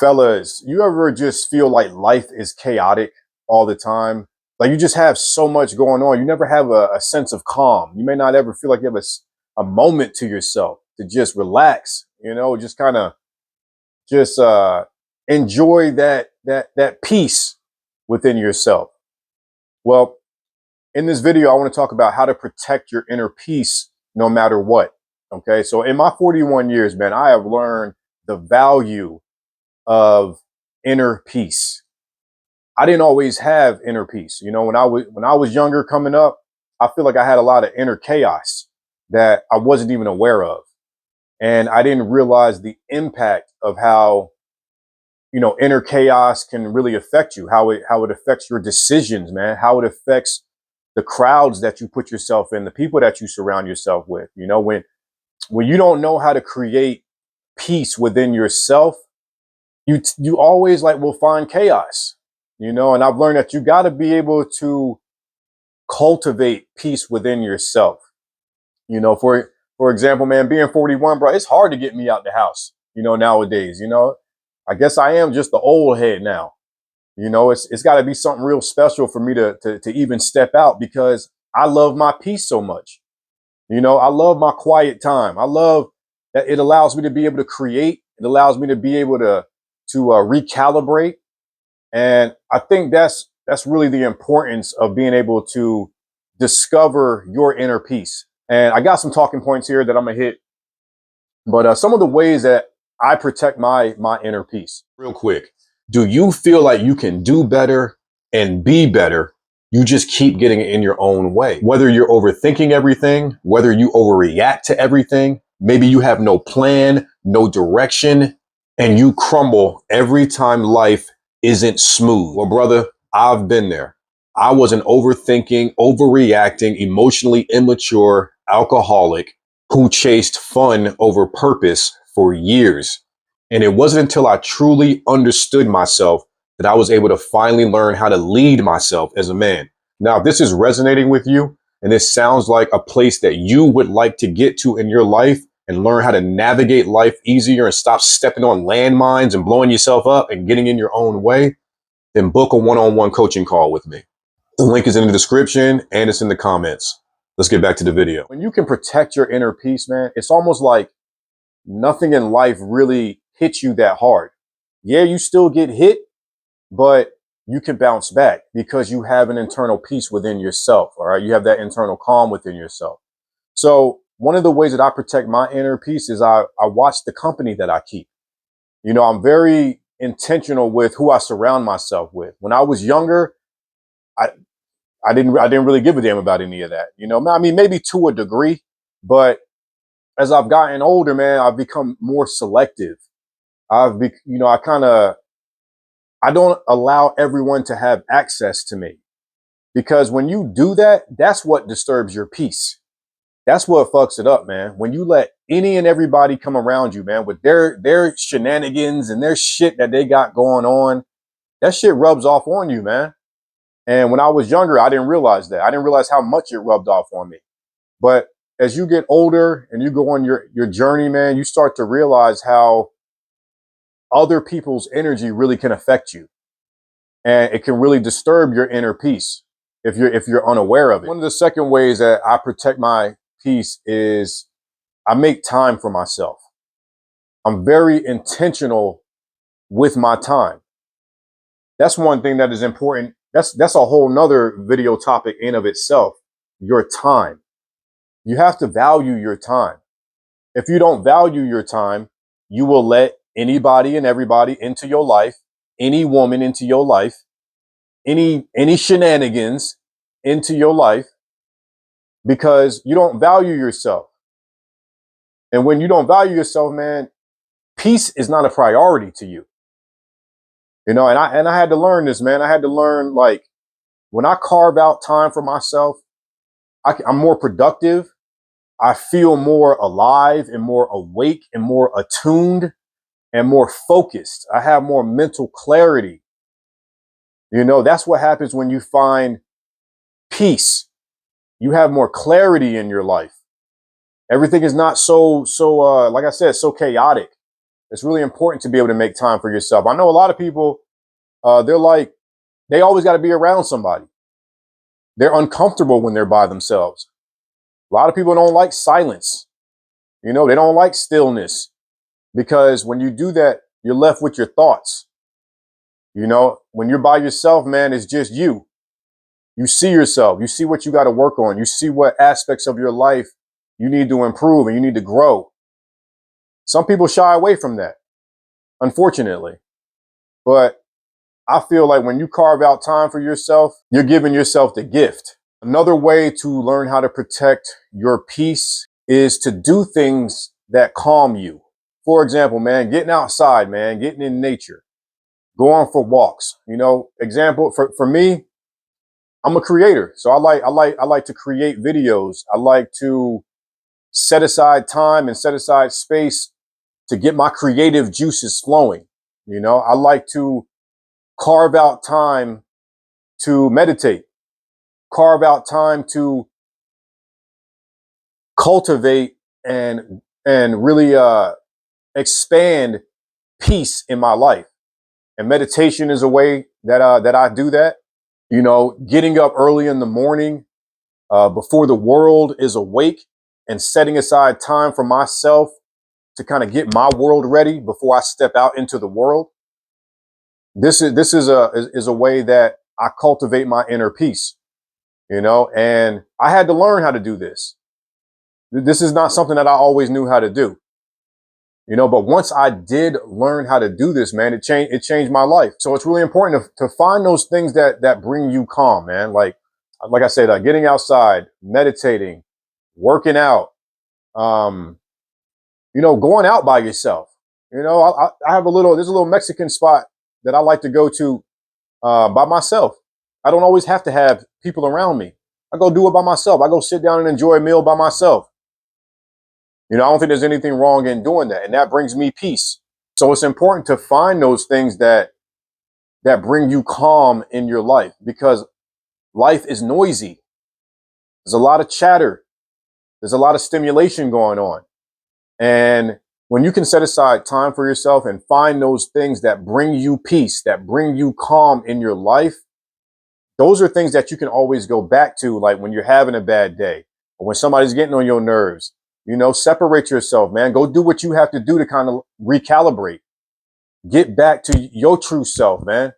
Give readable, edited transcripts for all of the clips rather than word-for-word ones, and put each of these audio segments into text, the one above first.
Fellas, you ever just feel like life is chaotic all the time? Like you just have so much going on. You never have a sense of calm. You may not ever feel like you have a moment to yourself to just relax, just kind of just enjoy that peace within yourself. Well, in this video, I want to talk about how to protect your inner peace no matter what. Okay. So in my 41 years, man, I have learned the value of inner peace. I didn't always have inner peace. When I was younger coming up, I feel like I had a lot of inner chaos that I wasn't even aware of. And I didn't realize the impact of how, inner chaos can really affect you, how it affects your decisions, man, how it affects the crowds that you put yourself in, the people that you surround yourself with. When you don't know how to create peace within yourself, you always will find chaos, and I've learned that you got to be able to cultivate peace within yourself. For example, man, being 41, bro, it's hard to get me out the house, nowadays. I guess I am just the old head now. It's got to be something real special for me to even step out, because I love my peace so much. I love my quiet time. I love that it allows me to be able to create. It allows me to be able to recalibrate. And I think that's really the importance of being able to discover your inner peace. And I got some talking points here that I'm gonna hit, but some of the ways that I protect my inner peace. Real quick, do you feel like you can do better and be better? You just keep getting it in your own way. Whether you're overthinking everything, whether you overreact to everything, maybe you have no plan, no direction, and you crumble every time life isn't smooth. Well, brother, I've been there. I was an overthinking, overreacting, emotionally immature alcoholic who chased fun over purpose for years. And it wasn't until I truly understood myself that I was able to finally learn how to lead myself as a man. Now, if this is resonating with you and this sounds like a place that you would like to get to in your life and learn how to navigate life easier and stop stepping on landmines and blowing yourself up and getting in your own way, then book a one-on-one coaching call with me. The link is in the description and it's in the comments. Let's get back to the video. When you can protect your inner peace, man, it's almost like nothing in life really hits you that hard. Yeah, you still get hit, but you can bounce back because you have an internal peace within yourself. All right. You have that internal calm within yourself. So one of the ways that I protect my inner peace is I watch the company that I keep. I'm very intentional with who I surround myself with. When I was younger, I didn't really give a damn about any of that. I mean, maybe to a degree, but as I've gotten older, man, I've become more selective. I don't allow everyone to have access to me, because when you do that, that's what disturbs your peace. That's what fucks it up, man. When you let any and everybody come around you, man, with their shenanigans and their shit that they got going on, that shit rubs off on you, man. And when I was younger, I didn't realize that. I didn't realize how much it rubbed off on me. But as you get older and you go on your journey, man, you start to realize how other people's energy really can affect you. And it can really disturb your inner peace if you're unaware of it. One of the second ways that I protect my peace is I make time for myself. I'm very intentional with my time. That's one thing that is important. That's a whole nother video topic in of itself. Your time. You have to value your time. If you don't value your time, you will let anybody and everybody into your life, any woman into your life, any shenanigans into your life, because you don't value yourself. And when you don't value yourself, man, peace is not a priority to you. And I had to learn this, man. I had to learn, when I carve out time for myself, I'm more productive. I feel more alive and more awake and more attuned and more focused. I have more mental clarity. That's what happens when you find peace. You have more clarity in your life. Everything is not so like I said, so chaotic. It's really important to be able to make time for yourself. I know a lot of people, they're like, they always got to be around somebody. They're uncomfortable when they're by themselves. A lot of people don't like silence. You know, they don't like stillness because when you do that, you're left with your thoughts. You know, when you're by yourself, man, it's just you. You see yourself. You see what you got to work on. You see what aspects of your life you need to improve and you need to grow. Some people shy away from that, unfortunately. But I feel like when you carve out time for yourself, you're giving yourself the gift. Another way to learn how to protect your peace is to do things that calm you. For example, man, getting outside, man, getting in nature, going for walks. You know, example for me, I'm a creator. So I like to create videos. I like to set aside time and set aside space to get my creative juices flowing. You know, I like to carve out time to meditate, carve out time to cultivate and really expand peace in my life. And meditation is a way that I do that. You know, getting up early in the morning before the world is awake and setting aside time for myself to kind of get my world ready before I step out into the world. This is a way that I cultivate my inner peace. You know, and I had to learn how to do this. This is not something that I always knew how to do. You know, but once I did learn how to do this, man, it changed my life. So it's really important to find those things that bring you calm, man. Like I said, getting outside, meditating, working out, um, you know, going out by yourself. You know, I have there's a little Mexican spot that I like to go to by myself. I don't always have to have people around me. I go do it by myself. I go sit down and enjoy a meal by myself. You know, I don't think there's anything wrong in doing that. And that brings me peace. So it's important to find those things that bring you calm in your life because life is noisy. There's a lot of chatter. There's a lot of stimulation going on. And when you can set aside time for yourself and find those things that bring you peace, that bring you calm in your life, those are things that you can always go back to, like when you're having a bad day or when somebody's getting on your nerves. You know, separate yourself, man. Go do what you have to do to kind of recalibrate. Get back to your true self, man.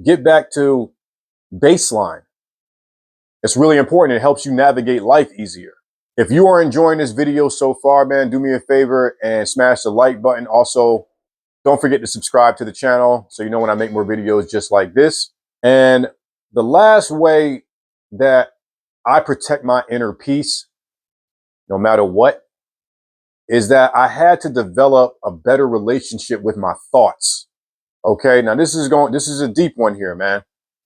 Get back to baseline. It's really important. It helps you navigate life easier. If you are enjoying this video so far, man, do me a favor and smash the like button. Also, don't forget to subscribe to the channel so you know when I make more videos just like this. And the last way that I protect my inner peace, no matter what, is that I had to develop a better relationship with my thoughts. Okay, now this is a deep one here, man.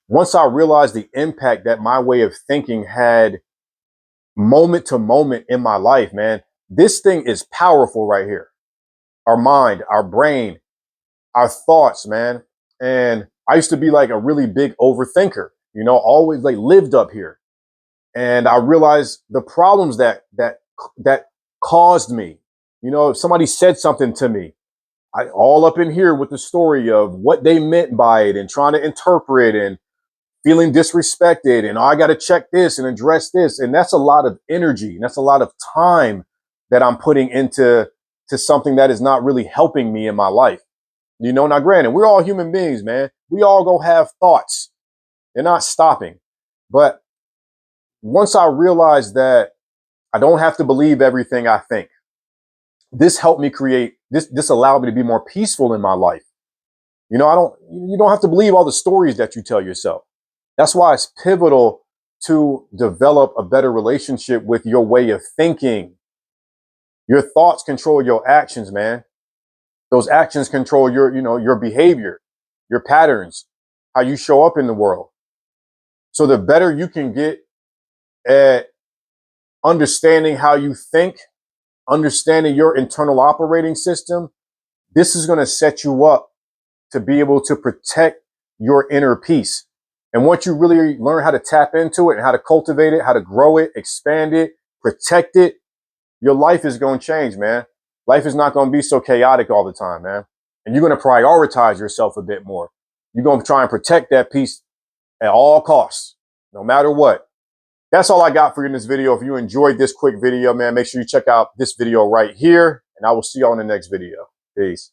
Once I realized the impact that my way of thinking had moment to moment in my life, man, this thing is powerful right here. Our mind, our brain, our thoughts, man. And I used to be like a really big overthinker, you know, always like lived up here. And I realized the problems that caused me. You know, if somebody said something to me, I all up in here with the story of what they meant by it and trying to interpret and feeling disrespected and oh, I got to check this and address this. And that's a lot of energy. And that's a lot of time that I'm putting into something that is not really helping me in my life. You know, now granted, we're all human beings, man. We all go have thoughts. They're not stopping. But once I realized that I don't have to believe everything I think, this helped me create this allowed me to be more peaceful in my life. You know, you don't have to believe all the stories that you tell yourself. That's why it's pivotal to develop a better relationship with your way of thinking. Your thoughts control your actions, man. Those actions control your behavior, your patterns, how you show up in the world. So the better you can get at understanding how you think, understanding your internal operating system, this is going to set you up to be able to protect your inner peace. And once you really learn how to tap into it and how to cultivate it, how to grow it, expand it, protect it, your life is going to change, man. Life is not going to be so chaotic all the time, man. And you're going to prioritize yourself a bit more. You're going to try and protect that peace at all costs, no matter what. That's all I got for you in this video. If you enjoyed this quick video, man, make sure you check out this video right here, and I will see you on the next video. Peace.